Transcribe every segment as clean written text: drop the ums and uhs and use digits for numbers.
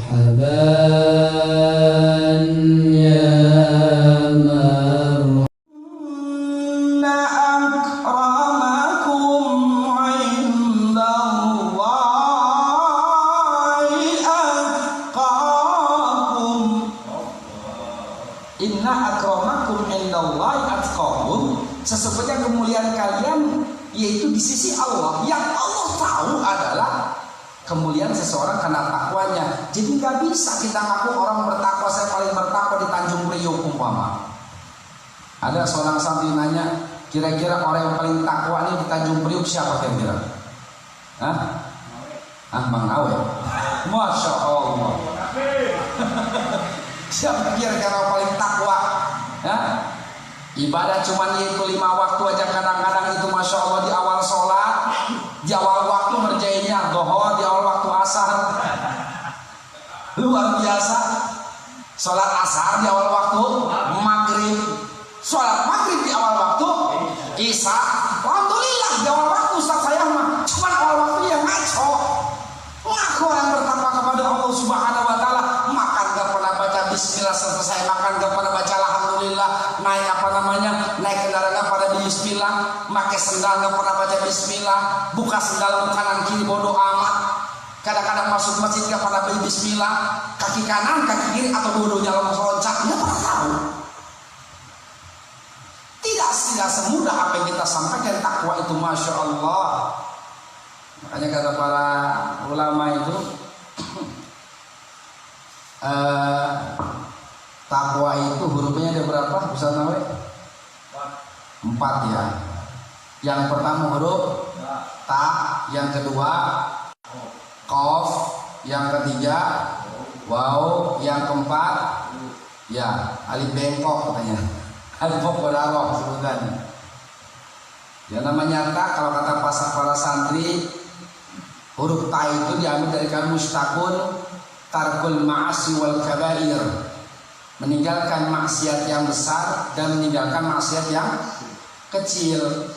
ya marhaban. Inna akramakum indallahi atqakum. Inna akramakum indallahi atqakum. Sesungguhnya kemuliaan kalian yaitu di sisi Allah. Yang Allah tahu adalah kemuliaan seseorang karena takwanya. Jadi nggak bisa kita ngaku orang bertakwa, saya paling bertakwa di Tanjung Priok umpama. Ada seorang santri nanya, kira-kira orang yang paling takwa ini di Tanjung Priok siapa kira-kira? Bang Awe. Masya Allah. Siapa kira-kira yang paling takwa? Ibadah cuman yaitu 5 waktu aja kadang-kadang itu Masya Allah di awal sholat, di awal waktu ngerjainnya dohor, di awal waktu asar. Luar biasa. Sholat asar di awal waktu, maghrib, sholat maghrib di awal waktu, isya. Alhamdulillah di awal waktu Ustaz saya mah cuman awal waktu yang ngaco. Ngaku orang bertakwa kepada Allah Subhanahu wa taala, makan gak pernah baca bismillah, selesai makan gak pernah baca alhamdulillah, naik kendaraan gak pada bismillah, pakai sendal gak pernah baca bismillah, buka sendal kanan kiri bodoh amat. Kadang-kadang masuk masjid gak pernah baca bismillah, kaki kanan, kaki kiri atau dua-duanya loncat, gak pernah tahu. Tidak semudah apa yang kita sampaikan. Takwa itu Masya Allah. Makanya kata para ulama itu takwa itu hurufnya ada berapa? Ustaz Nawe? 4 ya. Yang pertama huruf ta, yang kedua qaf, yang ketiga waw, yang keempat ya alif bengkok katanya. Alif bengkok sebutannya. Ya namanya ta, kalau kata para santri, huruf ta itu diambil dari kata mustaqun tarkul ma'asi wal kabair, meninggalkan maksiat yang besar dan meninggalkan maksiat yang kecil.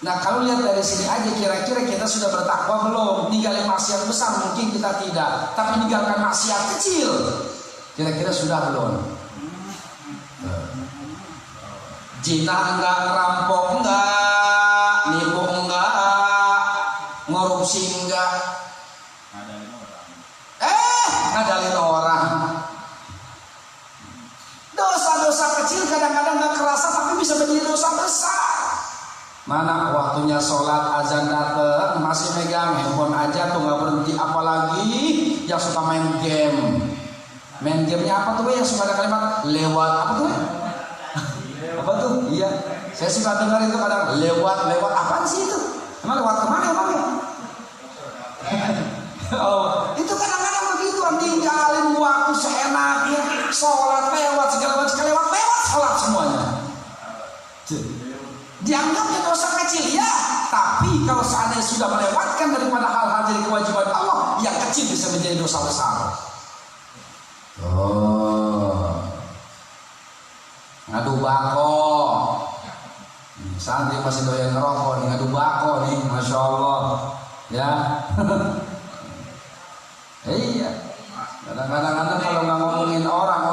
Nah kalau lihat dari sini aja, kira-kira kita sudah bertakwa belum? Ninggalin maksiat besar mungkin kita tidak, tapi meninggalkan maksiat kecil kira-kira sudah belum? Zina enggak, ngerampok enggak, nipu enggak, ngorupsi enggak, ngadalin orang. Dosa-dosa kecil kadang-kadang gak kerasa tapi bisa menjadi dosa besar. Mana waktunya sholat azan dateng masih megang handphone aja tuh gak berhenti, apalagi yang suka main game. Main gamenya apa tuh yang suka ada kalimat lewat apa tuh? Apa tuh? Iya, saya suka dengar itu kadang lewat apaan sih itu? Emang lewat kemana emangnya? Oh, itu kadang-kadang begitu, ninggalin waktu seenaknya, sholat lewat segala macam, lewat sholat semuanya. Dianggapnya dosa kecil ya, tapi kalau seandainya sudah melewatkan daripada hal-hal jadi kewajiban Allah, yang kecil bisa menjadi dosa besar. Ngadu bako, santri masih doyan ngerokok nih, ngadu bako nih, Masya Allah ya. Iya, kadang-kadang kalau nggak ngomongin orang,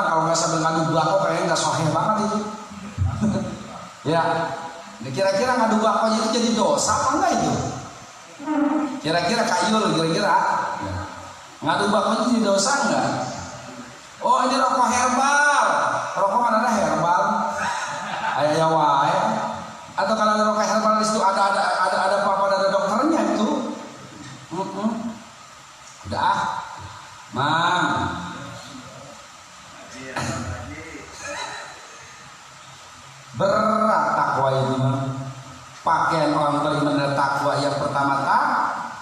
kalau nggak sambil ngadu bako kayaknya nggak soheh banget itu. Ya, kira-kira ngadu bakonya itu jadi dosa apa enggak itu? Kira-kira kayul, kira-kira ngadu bakonya jadi dosa enggak? Oh ini rokok herbal, rokok mana ada herbal? Ayah wae. Atau kalau ada rokok herbal di situ ada apa-apa, ada dokternya itu. Udah, Mang. Berat takwa ini mah. Pakaian orang beriman takwa yang pertama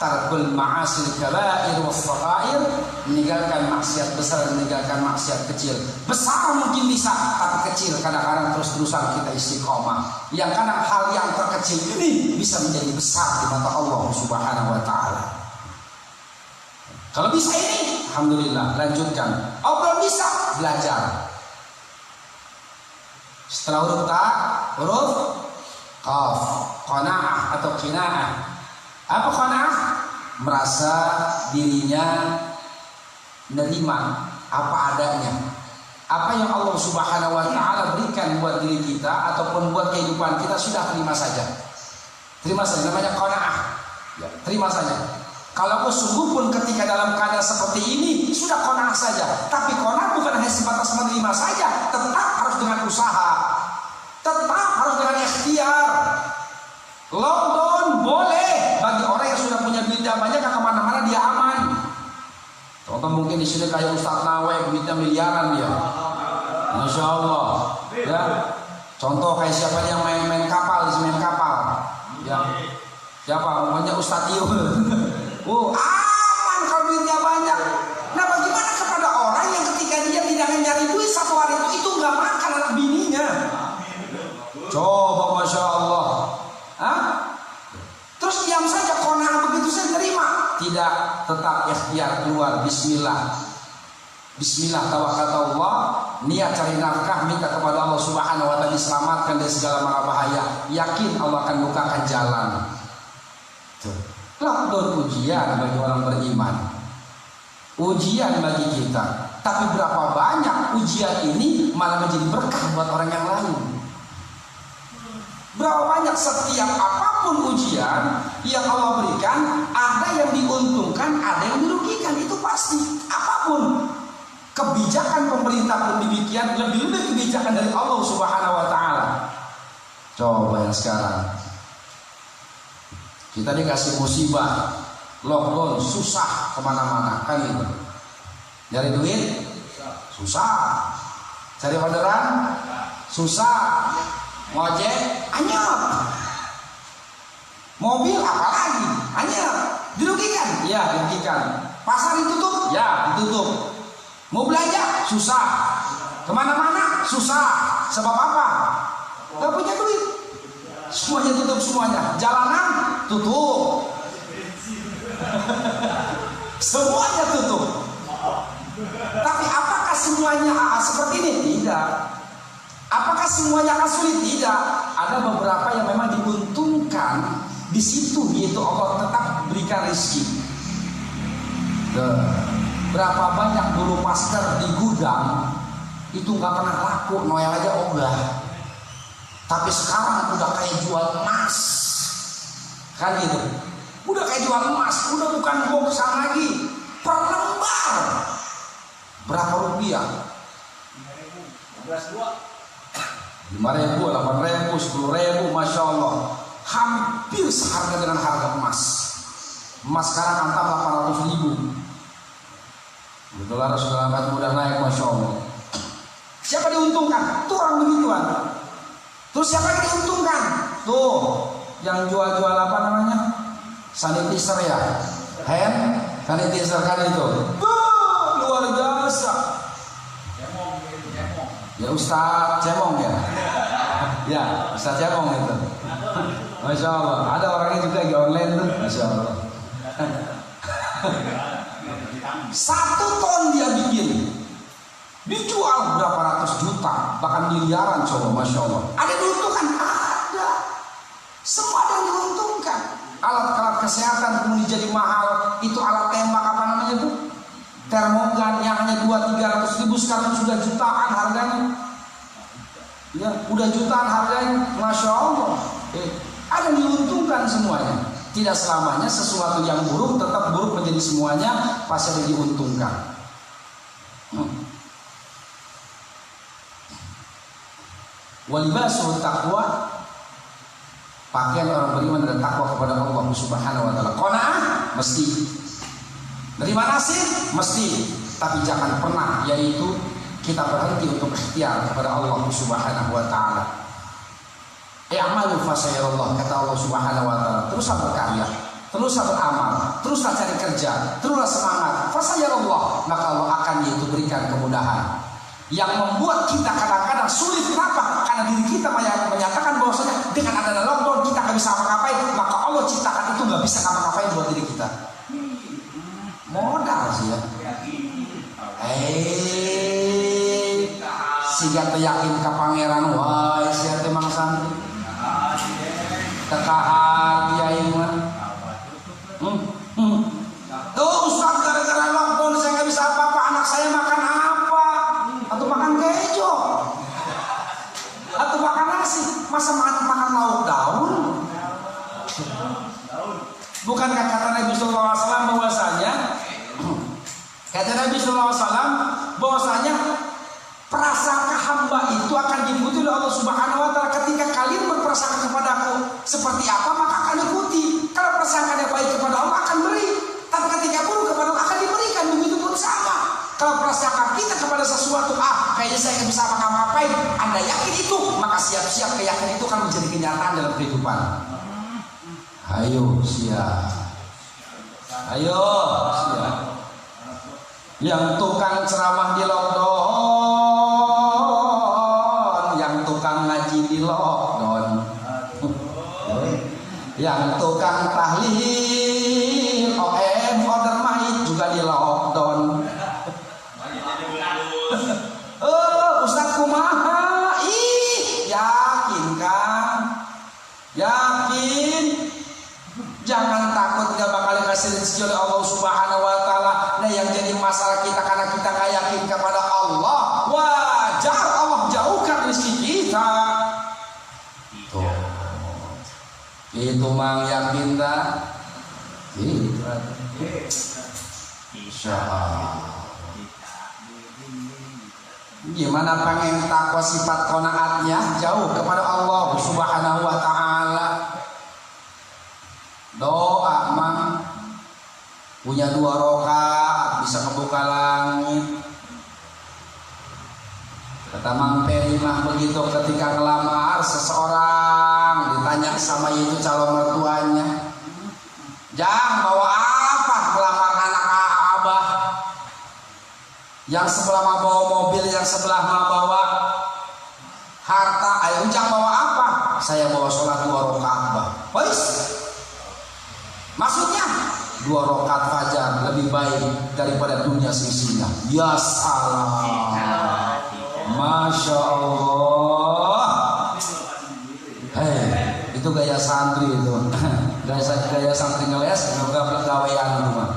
tarkul ma'asil kabair was-shaghair, meninggalkan maksiat besar, meninggalkan maksiat kecil. Besar mungkin bisa, tapi kecil kadang-kadang terus-terusan kita istiqomah. Yang kadang hal yang terkecil ini bisa menjadi besar di mata Allah Subhanahu wa taala. Kalau bisa ini, alhamdulillah, lanjutkan. Oh belum bisa, belajar. Setelah huruf ta, huruf qaf, qanaah atau qinaah. Apa qanaah? Merasa dirinya Nerima apa adanya. Apa yang Allah Subhanahu wa taala berikan buat diri kita ataupun buat kehidupan kita, sudah terima saja. Terima saja, namanya qanaah. Ya, terima saja. Kalau sungguh pun ketika dalam keadaan seperti ini, sudah qanaah saja. Tapi qanaah bukan hanya sebatas menerima saja, tetap harus dengan usaha. Tetap harus dengan ikhtiar. Lockdown boleh bagi orang yang sudah punya duit banyak, kemana-mana dia aman. Contoh mungkin di sini kayak Ustadz Nawe, duitnya miliaran dia, Masya Allah. Ya, contoh kayak siapa yang main kapal, main kapal. Ya, siapa? Namanya Ustadz Iul. Aman kalau duitnya banyak. Nah, bagaimana kepada orang yang ketika dia tidak nyari duit satu hari itu nggak makan anak bininya? Coba, Masya Allah. Hah? Terus diam saja, qanaah begitu saya terima. Tidak, tetap ikhtiar keluar. Bismillah, Bismillah, tawakkalullah, niat cari nafkah, minta kepada Allah Subhanahu wa taala diselamatkan dari segala mara bahaya. Yakin Allah akan bukakan jalan. Lockdown ujian bagi orang beriman, ujian bagi kita. Tapi berapa banyak ujian ini malah menjadi berkah buat orang yang lain. Berapa banyak setiap apapun ujian yang Allah berikan, ada yang diuntungkan, ada yang dirugikan, itu pasti. Apapun kebijakan pemerintah pun demikian, lebih-lebih kebijakan dari Allah Subhanahu wa taala. Coba yang sekarang kita dikasih musibah, lockdown, susah kemana-mana, kan gitu. Nyari duit susah, cari orderan susah, ngojek anyap, mobil apalagi anyap, dirugikan, ya dirugikan. Pasar ditutup, ya ditutup. Mau belanja susah, kemana-mana susah. Sebab apa? Gak punya duit. Semuanya tutup, semuanya. Jalanan tutup. Semuanya tutup. Tapi apakah semuanya seperti ini? Tidak. Apakah semuanya akan sulit? Tidak. Ada beberapa yang memang diuntungkan di situ, yaitu Allah tetap berikan rezeki. Berapa banyak dulu masker di gudang itu nggak pernah laku, noel aja ogah. Tapi sekarang udah kayak jual emas, kan gitu. Udah kayak jual emas, udah bukan boxan lagi, per lembar. Berapa rupiah? 5.000, 8.000, 10.000, Masya Allah. Hampir seharga dengan harga emas. Emas sekarang antara 800.000. Dolar segala udah naik, Masya Allah. Siapa diuntungkan? Tuh orang begituan. Terus siapa yang diuntungkan? Tuh yang jual-jual apa namanya? Sanitizer ya, hand sanitizer kan itu. Luar biasa. Ya Ustaz Cemong ya. Ya Ustaz Cemong itu. Masya Allah. Ada orangnya juga di online tuh. Masya Allah. 1 ton dia bikin, dijual berapa ratus juta, bahkan miliaran. Coba, Masya Allah. Ada diuntungkan? Ada. Semua ada yang diuntungkan. Alat-alat kesehatan kemudian jadi mahal. Itu alat tembak apa namanya tuh? Termogan yang hanya 200-300 ribu sekarang sudah jutaan harganya. Ya, udah jutaan harganya, Masya Allah. Ada yang diuntungkan semuanya. Tidak selamanya sesuatu yang buruk tetap buruk menjadi semuanya pasti ada diuntungkan. Walibasul taqwa, pakaian orang beriman dan takwa kepada Allah Subhanahu wa taala. Qanaah mesti. Nerima nasib mesti, tapi jangan pernah yaitu kita berhenti untuk ikhtiar kepada Allah Subhanahu wa taala. I'malu fasayarallah, kata Allah Subhanahu wa taala. Teruslah berkarya, teruslah beramal, teruslah cari kerja, teruslah semangat. Fasayarallah, maka Allah akan yaitu berikan kemudahan. Yang membuat kita kadang-kadang sulit, kenapa? Karena diri kita menyatakan bahwasanya dengan adanya lockdown kita nggak bisa ngapa-ngapain, maka Allah ciptakan itu nggak bisa ngapa-ngapain buat diri kita. Modal sih ya. Siga yakin ke pangeran, wah sia teh mangsan. Tekahan dia iman. Tuh Ustaz gara-gara lockdown saya nggak bisa apa-apa. Kata Nabi sallallahu alaihi wasallam bahwasanya prasangka hamba itu akan diikuti oleh Allah Subhanahu wa taala. Ketika kalian berprasangka kepadaku seperti apa, maka akan ikuti. Kalau prasangkanya baik kepada Allah akan beri, tapi ketika buruk kepada Allah akan diberikan. Begitu pun sama. Kalau prasangka kita kepada sesuatu, kayaknya saya nggak bisa apa-ngapain, Anda yakin itu, maka siap-siap keyakinan itu akan menjadi kenyataan dalam kehidupan. Ayo siap. Ayo siap. Yang tukang ceramah di lockdown, yang tukang ngaji di lockdown, yang tukang tahlil order maid juga di lockdown. Ustaz kumaha? Yakin kan? Yakin? Jangan takut gak bakal dikasih rezeki oleh Allah Subhanahu wa taala. Nah, yang jadi masalah kita karena kita gak yakin kepada Allah. Wajar Allah jauhkan rezeki kita. Tuh. Itu mang yakin tak? Gitu. Insyaallah. Gimana pengen takwa sifat qanaatnya jauh kepada Allah Subhanahu wa taala. Doa mang punya 2 rakaat bisa kebuka langit. Kata Mang Peri mah begitu ketika ngelamar seseorang ditanya sama itu calon mertuanya, "Jang, bawa apa melamar anak abah?" Yang sebelah mah bawa mobil, yang sebelah mah bawa harta. Ayo Jang bawa apa? Saya bawa sholat 2 rakaat bah. Wais. Maksudnya 2 rakaat fajar lebih baik daripada dunia sisinya. Ya salam. Masya Allah. Hei, itu gaya santri itu. Gaya santri ngeles, nggak gawean itu mah.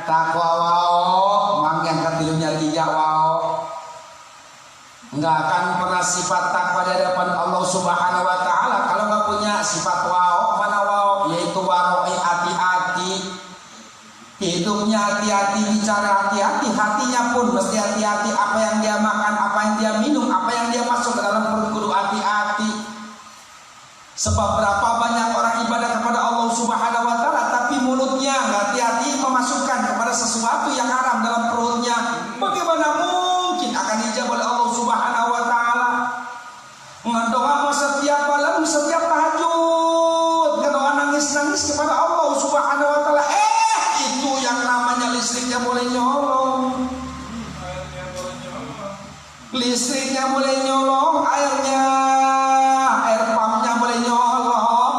Takwa wao, mang yang ketilunya 3 wao. Enggak akan pernah sifat takwa di hadapan Allah Subhanahu wa taala kalau enggak punya sifat wao. Mana wao? Yaitu waroi, hati-hati. Hidupnya hati-hati, bicara hati-hati, hatinya pun mesti hati-hati. Apa yang dia makan, apa yang dia minum, apa yang dia masuk ke dalam perut, kudu hati-hati. Sebab berapa banyak orang ibadah kepada Allah Subhanahu wa taala tapi mulutnya enggak hati-hati memasukkan kepada sesuatu yang haram dalam perutnya. Bagaimana mungkin akan dijawab oleh Allah Subhanahu wa taala? Ngedoa setiap malam, setiap tahajud, ngedoa nangis-nangis kepada Allah Subhanahu wa taala. Itu yang namanya listriknya mulai nyolong. Listriknya mulai nyolong, air pumpnya mulai nyolong.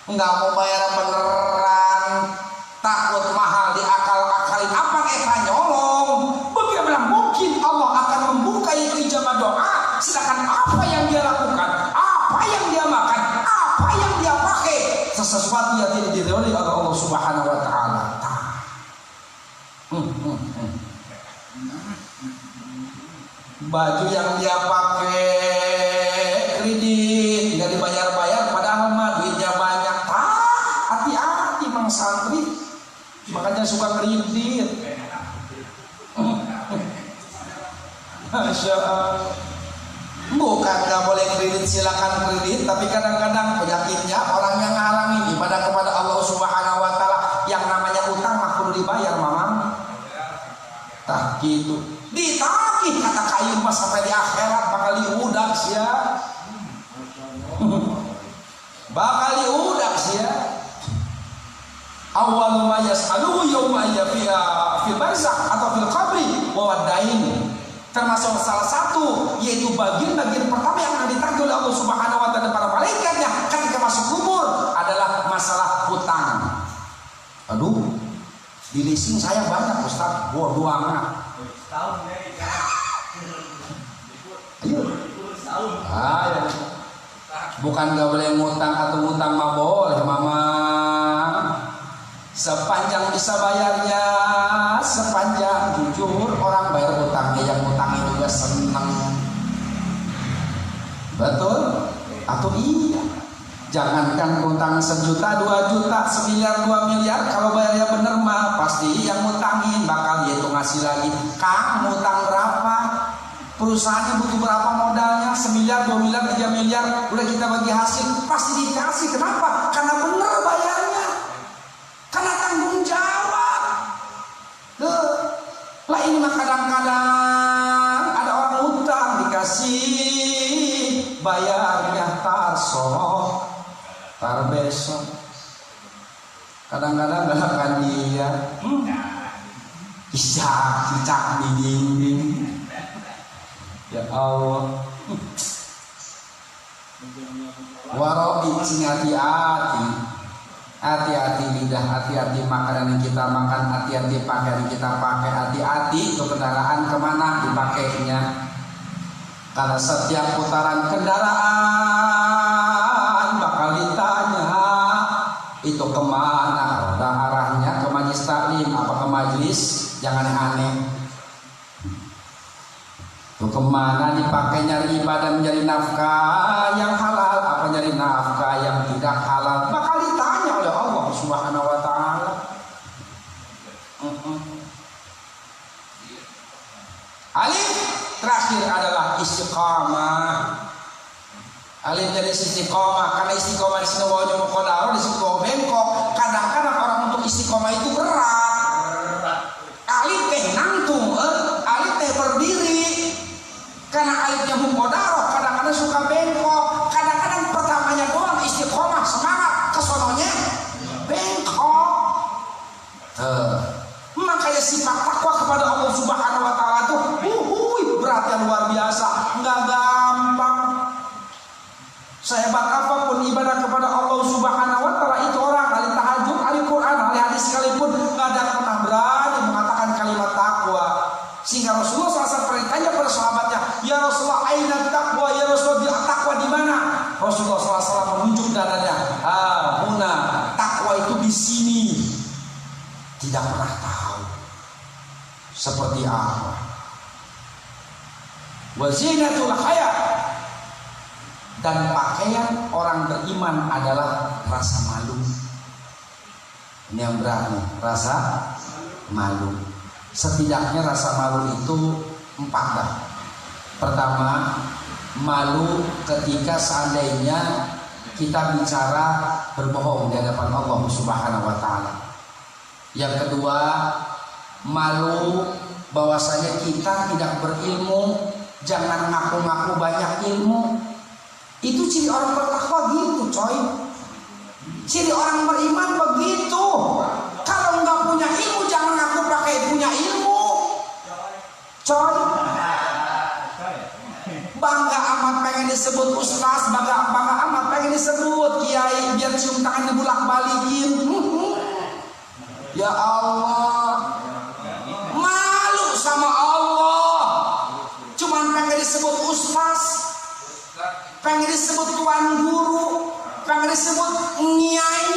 Enggak mau bayar beneran, takut mahal diakal-akalin, apa mereka nyolong. Bagaimana mungkin Allah akan membuka itu ijabah doa, sedangkan apa yang dia lakukan, apa yang dia makan, apa yang dia pakai, sesuatu yang tidak diridhoi oleh Allah Subhanahu wa taala. Baju yang dia pakai kredit nggak dibayar-bayar padahal mah duitnya banyak. Hati-hati mang santri, makanya suka kredit. Masya Allah. Bukan nggak boleh kredit, silakan kredit, tapi kadang-kadang penyakitnya orang yang ngalangi ibadah kepada Allah Subhanahu wa taala. Yang namanya utang mah kudu dibayar, mamang. Tah gitu. Ditagih kata kayu mah sampai di akhirat bakal diudak sia. Bakal diudak sia. Awwalu ma yas'aluhu yauma yafiha fil barzakh atau fil qabri wa wadain. Termasuk salah satu yaitu bagian-bagian pertama yang akan ditagih oleh Allah Subhanahu wa taala para malaikatnya ketika masuk kubur adalah masalah hutang. Aduh, di leasing saya banyak Ustaz, bodoh amat. Ayo. Ya. Bukan gak boleh ngutang atau ngutang mah boleh mama. Sepanjang bisa bayarnya, sepanjang jujur orang bayar utangnya, yang utangnya juga senang. Betul? Atau iya? Jangankan utang 1 juta, 2 juta, 1 miliar, 2 miliar, kalau bayarnya bener mah pasti yang ngutangin bakal dia itu ngasih lagi. Kang, ngutang berapa? Perusahaannya butuh berapa modalnya? 1 miliar, 2 miliar, 3 miliar, udah kita bagi hasil, pasti dikasih. Kenapa? Karena bener bayarnya, karena tanggung jawab. Lah ini mah kadang-kadang ada orang utang dikasih, bayarnya tar besok. Kadang-kadang galakan dia cicak di dinding. Ya Allah. Waroi sing hati-hati. Hati-hati lidah, hati-hati makanan yang kita makan, hati-hati pakaian yang kita pakai, hati-hati itu kendaraan kemana dipakainya. Karena setiap putaran kendaraan bakal ditanya itu kemana, udah arahnya ke majlis taklim apa ke majlis, jangan aneh. Itu kemana dipakai nyari ibadah, mencari nafkah yang halal apa nyari nafkah yang tidak halal, bakal ditanya oleh Allah Subhanahu wa taala. Alif terakhir adalah istiqamah. Alif dari istiqamah, karena istiqamah di sini wajib muqaddar, di sini bengkok. Kadang-kadang orang untuk istiqamah itu berat. Alif teh nangtung, alif teh berdiri. Karena alifnya muqaddar, kadang-kadang suka bengkok. Kadang-kadang pertamanya doang istiqamah, semangat, kesononya bengkok. Makanya sifat takwa kepada Allah Subhanahu wa taala tuh beratnya luar biasa, enggak gampang. Sehebat apapun ibadah kepada Allah Subhanahu wa taala itu orang ahli tahajud, ahli Quran, ahli hadis sekalipun enggak ada pernah berani mengatakan kalimat takwa. Sehingga Rasulullah SAW bertanya pada sahabatnya, "Ya Rasulullah, aina takwa? Ya Rasulullah, takwa di mana?" Rasulullah SAW menunjuk dadanya, "Huna, takwa itu di sini." Tidak pernah tahu seperti apa. Wazinatul hayat, dan pakaian orang beriman adalah rasa malu. Ini yang berat nih, rasa malu. Setidaknya rasa malu itu 4 dah. Pertama, malu ketika seandainya kita bicara berbohong di hadapan Allah Subhanahu wa taala. Yang kedua, malu bahwasanya kita tidak berilmu, jangan ngaku-ngaku banyak ilmu. Itu ciri orang bertakwa gitu, coy. Ciri orang beriman begitu. Kalau nggak punya ilmu, jangan ngaku pakai punya ilmu, coy. Bangga amat pengen disebut ustaz, bangga amat pengen disebut kiai, biar cium tangan dibulak-balikin. Ya Allah, malu sama Allah. Cuman pengen disebut ustaz, pengen disebut tuan guru, pengen disebut nyai.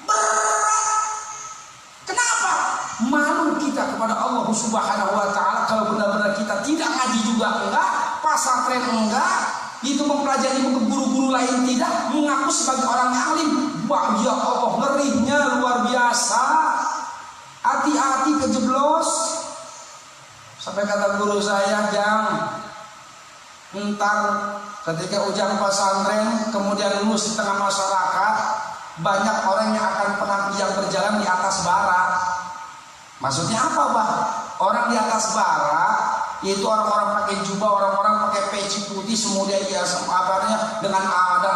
Berat. Kenapa? Malu kita kepada Allah Subhanahu wa taala. Kalau benar-benar kita tidak ngaji juga enggak, pasantren enggak, itu mempelajari guru-guru lain tidak, mengaku sebagai orang yang alim. Wah, ya Allah, ngerinya luar biasa. Hati-hati kejeblos. Sampai kata guru saya, "Jang, ntar ketika ujang pesantren kemudian lulus di tengah masyarakat, banyak orang yang akan yang berjalan di atas bara." Maksudnya apa, Bah? Orang di atas bara itu orang-orang pakai jubah, orang-orang pakai peci putih, semuanya hias kabarnya dengan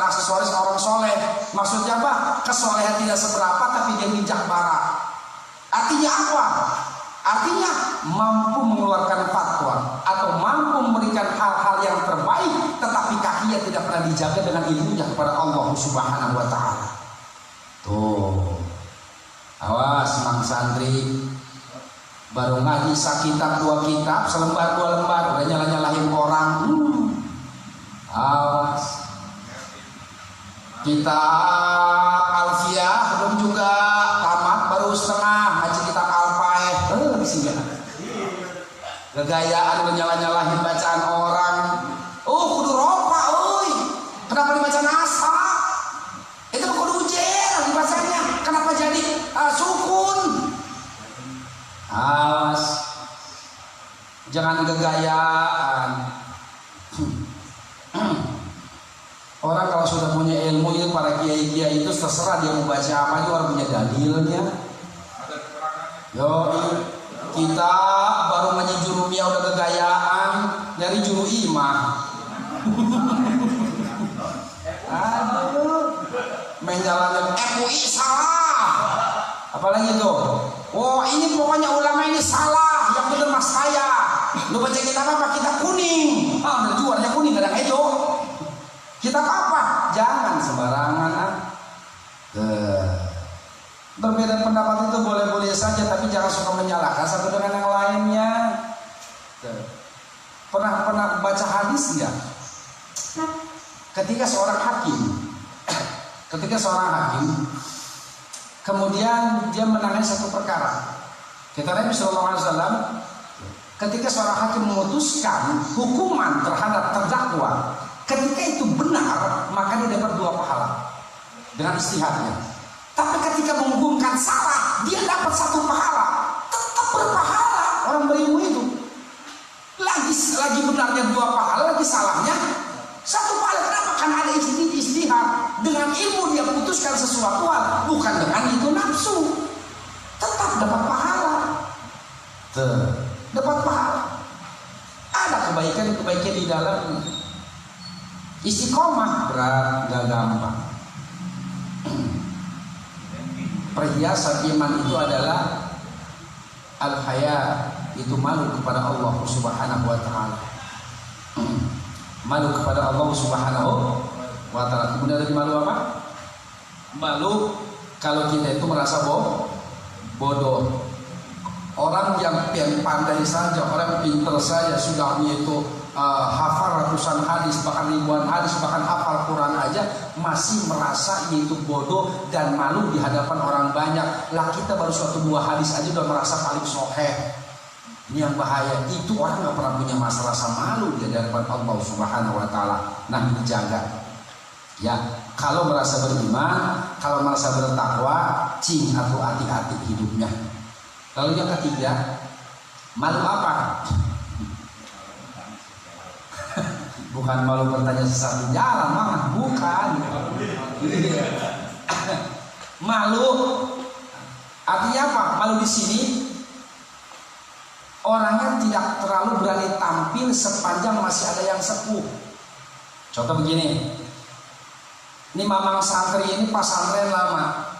aksesoris orang soleh. Maksudnya apa? Kesolehan tidak seberapa, tapi dia nginjak bara. Artinya apa? Artinya mampu mengeluarkan fatwa atau mampu memberikan hal-hal yang terbaik, tetapi kakinya tidak pernah dijaga dengan ilmunya kepada Allah Subhanahu wa taala. Tuh, awas mang santri, baru ngaji sakitab 2 kitab, selembar 2 lembar, udah nyala-nyalahin orang. Awas. Kitab Alfiyah belum juga tamat, baru setengah ngaji kitab Al-Faih. Gagayaan udah nyala-nyalahin bacaan orang. Kudu dengan gegayaan. Orang kalau sudah punya ilmu itu, para kiai-kiai itu terserah dia mau baca apa aja, orang punya dalilnya. Yo, kita baru ngaji jurumiyah udah gegayaan, nyari juru imah. Aduh, menjalankan MUI salah. Apalagi tuh? Oh, ini pokoknya ulama ini salah, yang benar mas saya. Lu baca kitab apa? Kitab kuning. Ah, udah juarnya kuning, kadang itu. Kitab apa? Jangan sembarangan. Berbeda pendapat itu boleh-boleh saja, tapi jangan suka menyalahkan satu dengan yang lainnya. Pernah baca hadis nggak? Ketika seorang hakim, kemudian dia menangani satu perkara. Kata Nabi Sallallahu Alaihi Wasallam, ketika seorang hakim memutuskan hukuman terhadap terdakwa, ketika itu benar, maka dia dapat 2 pahala dengan istihadnya. Tapi ketika menghukumkan salah, dia dapat 1 pahala, tetap berpahala orang berilmu itu. Lagi benarnya 2 pahala, lagi salahnya 1 pahala. Kenapa? Karena ada istihad. Dengan ilmu dia putuskan sesuatu hal, bukan dengan itu nafsu. Tetap dapat pahala. Dapat pahala. Ada kebaikan di dalamnya. Istiqomah berat, gak gampang. Perhiasan iman itu adalah al-haya, itu malu kepada Allah Subhanahu wa taala. Malu kepada Allah Subhanahu wa taala. Kemudian lagi malu apa? Malu kalau kita itu merasa bodoh. Orang yang pandai saja, orang pintar saja, sudah itu hafal ratusan hadis, bahkan ribuan hadis, bahkan hafal Quran aja, masih merasa itu bodoh dan malu di hadapan orang banyak. Lah kita baru 1-2 hadis aja udah merasa paling soheh. Ini yang bahaya. Itu orang nggak pernah punya rasa malu di hadapan Allah Subhanahu wa taala. Nah, dijaga. Ya, kalau merasa beriman, kalau merasa bertakwa, cing atau hati-hati hidupnya. Lalu yang ketiga, malu apa? Bukan malu bertanya sesat di jalan, mah bukan. Malu artinya apa? Malu di sini orangnya tidak terlalu berani tampil sepanjang masih ada yang sepuh. Contoh begini, ini mamang santri ini pasantren lama,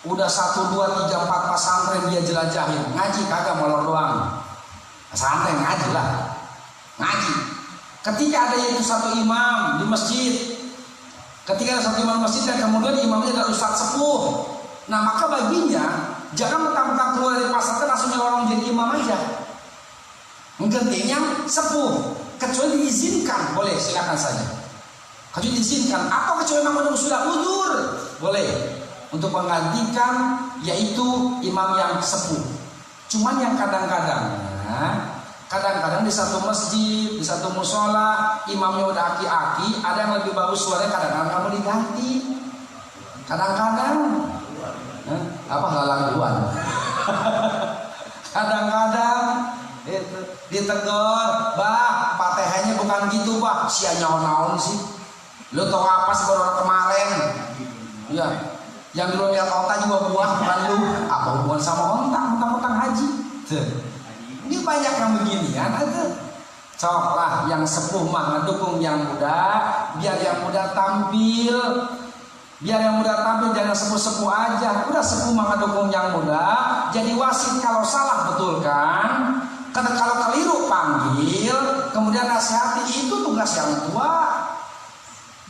udah 1, 2, 3, 4 pasantren dia jelajahin, ngaji kagak molor doang. Pesantren ngaji lah, ngaji. Ketika ada yaitu satu imam di masjid, ketika ada satu imam di masjid dan kemudian imamnya adalah ustadz sepuh, nah maka baginya jangan mentang-mentang keluar dari pasantren langsung nyelorong jadi imam aja. Menggantinya sepuh, kecuali diizinkan, boleh silakan saja. Kecuali diizinkan, atau kecuali memang sudah udzur, boleh untuk menggantikan yaitu imam yang sepuh. Cuman yang kadang-kadang di satu masjid, di satu musola, imamnya udah aki-aki, ada yang lebih bagus suaranya, kadang-kadang kamu diganti. Kadang-kadang apa lalang-luan. Kadang-kadang itu ditegur, bah, Fatihahnya bukan gitu, bah, sia naon-naon sih. Lu tau apa sih baru kemarin? Ya, yang dulu lihat onta juga buah, bukan lu. Apa hubungan sama onta haji? Ini banyak yang begini kan, ada. Cok lah yang sepuh mah ngedukung yang muda, biar yang muda tampil. Biar yang muda tampil, jangan sepuh-sepuh aja. Udah sepuh mah ngedukung yang muda, jadi wasit kalau salah betulkan. Karena kalau keliru panggil, kemudian nasihati, itu tugas yang tua.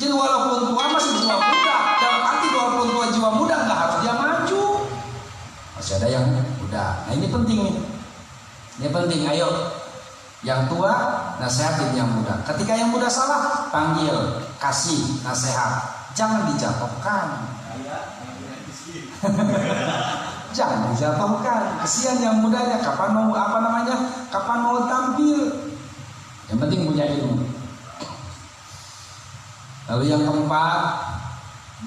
Jadi walaupun tua masih jiwa muda, dalam arti walaupun tua jiwa muda nggak harus dia maju. Masih ada yang muda. Nah ini penting nih. Ini penting, ayo. Yang tua nasihatin yang muda. Ketika yang muda salah, panggil, kasih nasihat. Jangan dijatuhkan. Jangan dijatuhkan. Kesian yang mudanya, kapan mau kapan mau tampil. Yang penting punya ilmu. Lalu yang keempat,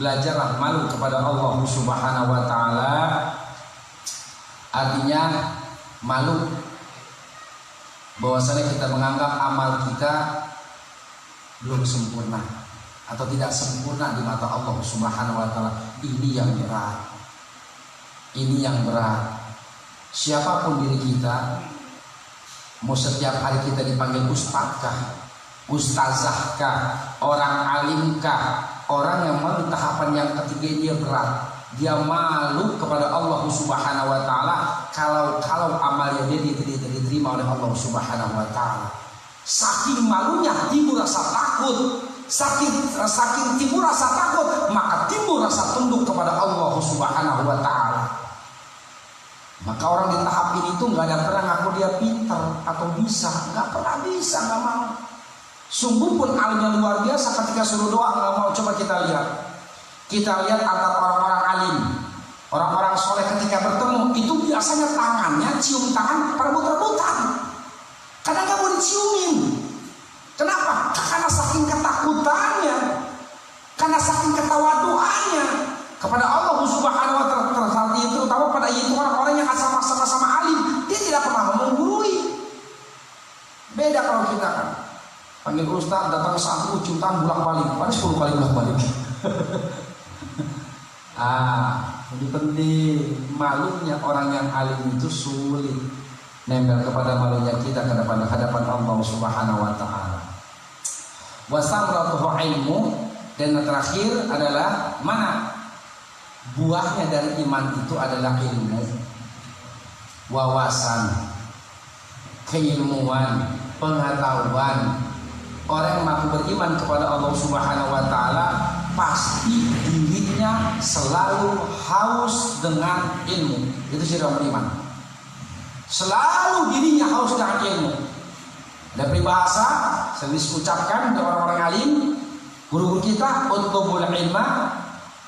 belajarlah malu kepada Allah Subhanahu wa taala. Artinya malu bahwasanya kita menganggap amal kita belum sempurna atau tidak sempurna di mata Allah Subhanahu wa taala. Ini yang berat. Ini yang berat. Siapapun diri kita, mau setiap hari kita dipanggil ustadzkah, ustazahkah, orang alimkah, orang yang malu tahapan yang ketiga dia berat. Dia malu kepada Allah Subhanahu wa taala kalau amalnya dia diterima oleh Allah Subhanahu wa taala. Saking malunya timbul rasa takut. Saking timbul rasa takut, maka timbul rasa tunduk kepada Allah Subhanahu wa taala. Maka orang di tahap ini tuh nggak ada pernah ngaku dia pintar atau bisa, nggak pernah bisa, nggak mau. Sungguh pun alimnya luar biasa, ketika suruh doa nggak mau. Coba kita lihat antara orang-orang alim, orang-orang soleh ketika bertemu itu biasanya tangannya cium tangan perebut-rebutan. Kadang nggak mau diciumin. Kenapa? Karena saking ketakutannya, karena saking ketawaduannya kepada Allah Subhanahu wa taala, terutama pada itu orang-orang yang sama-sama alim, dia tidak pernah menggurui. Beda kalau kita kan panggil ustaz, datang satu cium tangan bolak-balik, paling 10 kali bolak-balik. Lebih penting malunya orang yang alim itu sulit nempel kepada malunya kita ke hadapan Allah Subhanahu wa taala. Wasamratuhu ilmu, dan yang terakhir adalah mana buahnya dari iman itu adalah ilmu, wawasan, keilmuan, pengetahuan. Orang yang mampu beriman kepada Allah Subhanahu wa taala pasti dirinya selalu haus dengan ilmu. Itu ciri orang beriman. Selalu dirinya haus dengan ilmu. Ada peribahasa sering diucapkan oleh orang-orang alim, guru-guru kita, utlubul ilma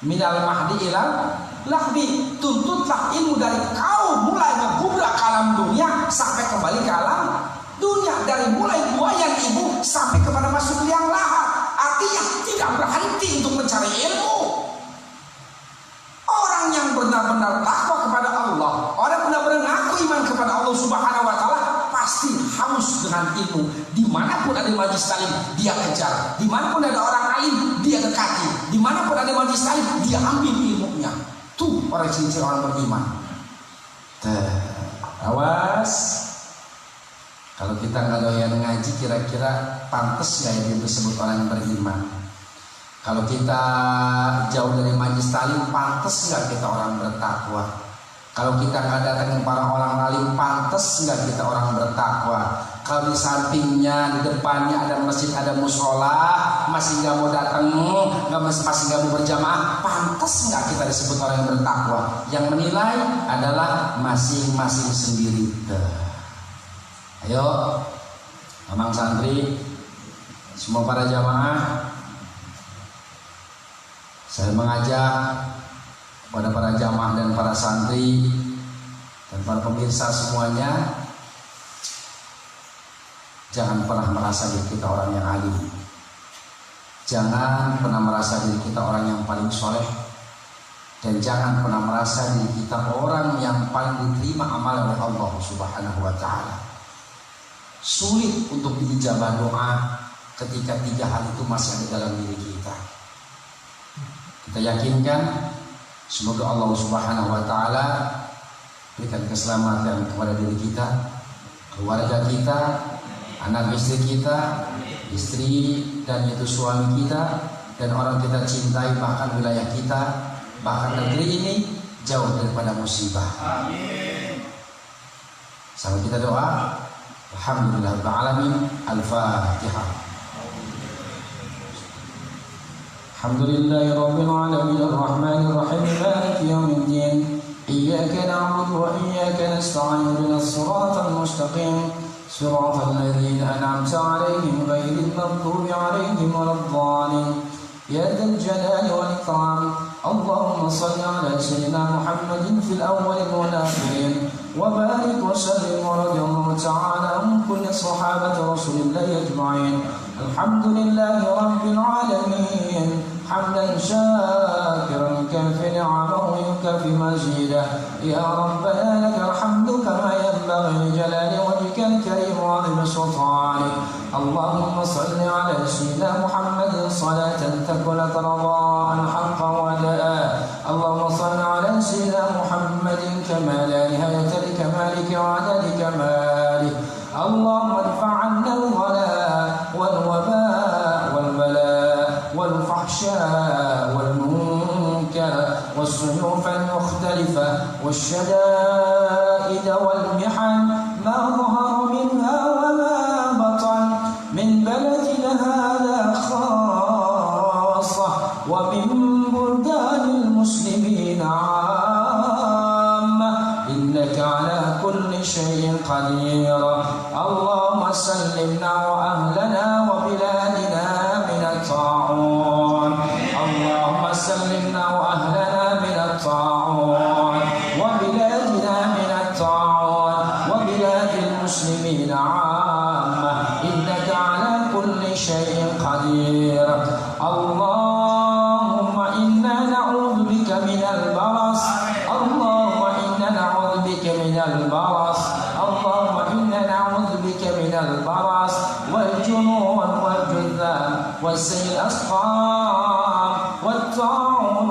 minal mahdi ilal lahdi. Tuntutlah ilmu dari kau mulai ngegubrak ke alam dunia sampai kembali ke alam dunia, dari mulai buayan ibu sampai kepada masuk liang lahat. Artinya tidak berhenti untuk mencari ilmu. Orang yang benar-benar takwa kepada Allah, orang yang benar-benar ngaku iman kepada Allah Subhanahu wa taala, pasti haus dengan ilmu. Dimanapun ada majlis talim, dia kejar. Dimanapun ada orang alim, dia dekati. Dimanapun ada majlis talim, dia ambil ilmunya. Tuh orang ciri-ciri orang beriman. Awas, kalau kita nggak doyan ngaji, kira-kira pantas nggak ya disebut orang yang beriman? Kalau kita jauh dari majlis talim, pantas nggak kita orang bertakwa? Kalau kita nggak datangin para orang alim, pantas nggak kita orang bertakwa? Kalau di sampingnya, di depannya ada masjid, ada musola, masih nggak mau datang, masih nggak mau berjamaah, pantas nggak kita disebut orang yang bertakwa? Yang menilai adalah masing-masing sendiri. Ayo, Mamang santri, semua para jamaah, saya mengajak kepada para jamaah dan para santri dan para pemirsa semuanya, jangan pernah merasa diri kita orang yang alim. Jangan pernah merasa diri kita orang yang paling soleh. Dan jangan pernah merasa diri kita orang yang paling diterima amal oleh Allah Subhanahu wa ta'ala. Sulit untuk diijabah doa ketika 3 hal itu masih ada dalam diri kita. Kita yakinkan, semoga Allah Subhanahu wa ta'ala berikan keselamatan kepada diri kita, keluarga kita, anak istri kita, istri dan itu suami kita, dan orang kita cintai, bahkan wilayah kita, bahkan negeri ini jauh daripada musibah. Amin. Sampai kita doa. Alhamdulillahirabbil alamin. Al-Fatihah. Alhamdulillahirabbil alamin arrahmanir rahim maliki yaumiddin. Iyyaka na'budu wa iyyaka nasta'in ihdinas siratal mustaqim siratal ladzina an'amta 'alaihim ghairil maghdubi 'alaihim waladdallin. Ya dzal jalali wal ikram. اللهم صل على سيدنا محمد في الأولين والآخرين وبارك وسلم ورضي الله تعالى عن كل صحابة رسول الله أجمعين. الحمد لله رب العالمين حمدا شاكرا يكافي نعمه ويكافي مزيده. يا ربنا لك الحمد كما ينبغي لجلال وجهك وجهك الكريم وعظيم سلطانك. اللهم صل على سيدنا محمد صلاة تكون رضاء حقا وداء. اللهم صل على سيدنا محمد كما لا نهاية لكمالك وعدد كمالك. اللهم ادفع عنا الغلاء والوباء والبلاء والفحشاء والمنكر والسيوف المختلفة والشدائد والمحن ما ظهر منها وما بطن من بلدنا هذا خاصة ومن بلدان المسلمين عامة إنك على كل شيء قدير. اللهم سلمنا وأهلنا وبلادنا من الطاعون. اللهم سلمنا وأهلنا من الطاعون وبلادنا من الطاعون وبلاد المسلمين عامة إنك على كل شيء قدير. اللهم إنا نعوذ بك من البرص. اللهم إنا نعوذ بك من البرص. اللهم إنا نعوذ بك من البرص والجنون والجذام والسيء الأسقام والطاعون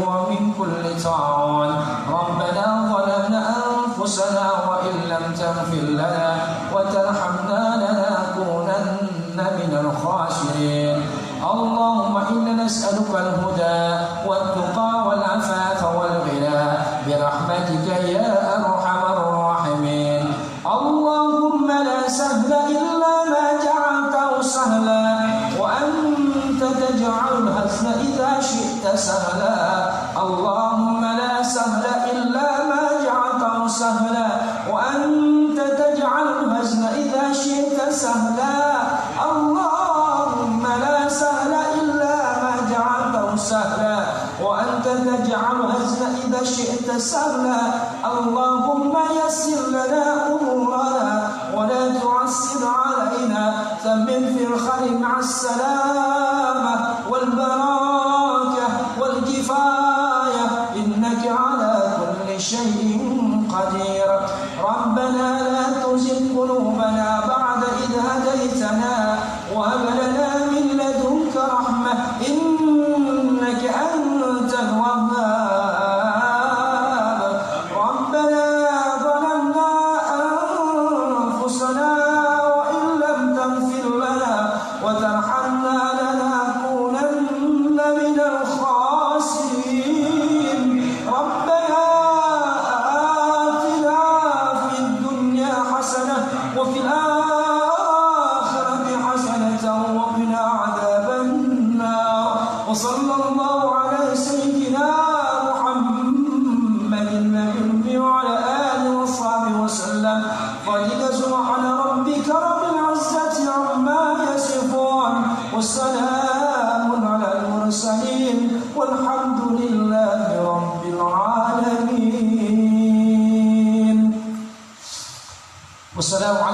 ومن كل طاعون. ربنا ظلمنا أنفسنا وإن لم تغفر لنا وترحمنا لنكونن من الخاسرين. اللهم إنا نسألك الهدى والتقى والعفاف والغنى برحمتك يا أرحم الراحمين. اللهم لا سهل إلا ما جعلته سهلا وأنت تجعل الحزن إذا شئت سهلا. اللهم لا سهل إلا ما جعلته سهلا وأنت تجعل الحزن إذا شئت سهلا. اللهم لا سهل إلا ما جعلته سهلا وأنت تجعل الحزن إذا شئت سهلا. اللهم يسر لنا أمورنا ولا تعسر علينا. ثمن في الخير مع السلامة والبركة والكفاية إنك على كل شيء قدير. ربنا لا تزغ قلوبنا بعد إذ هديتنا وهب لنا من لدنك رحمة إنك أنت الوهاب. ربنا ظلمنا أنفسنا وإن لم تغفر لنا وترحمنا لنكونن من الخاسرين. ربنا آتنا في الدنيا حسنة وفي الآخرة حسنة وقنا عذاب النار. وصلى الله على سيدنا محمد النبي وعلى آله وصحبه وسلم. فلك سبحان ربك رب العزة عما يصفون والسلام على المرسلين والحمد لله رب العالمين. والسلام عليكم.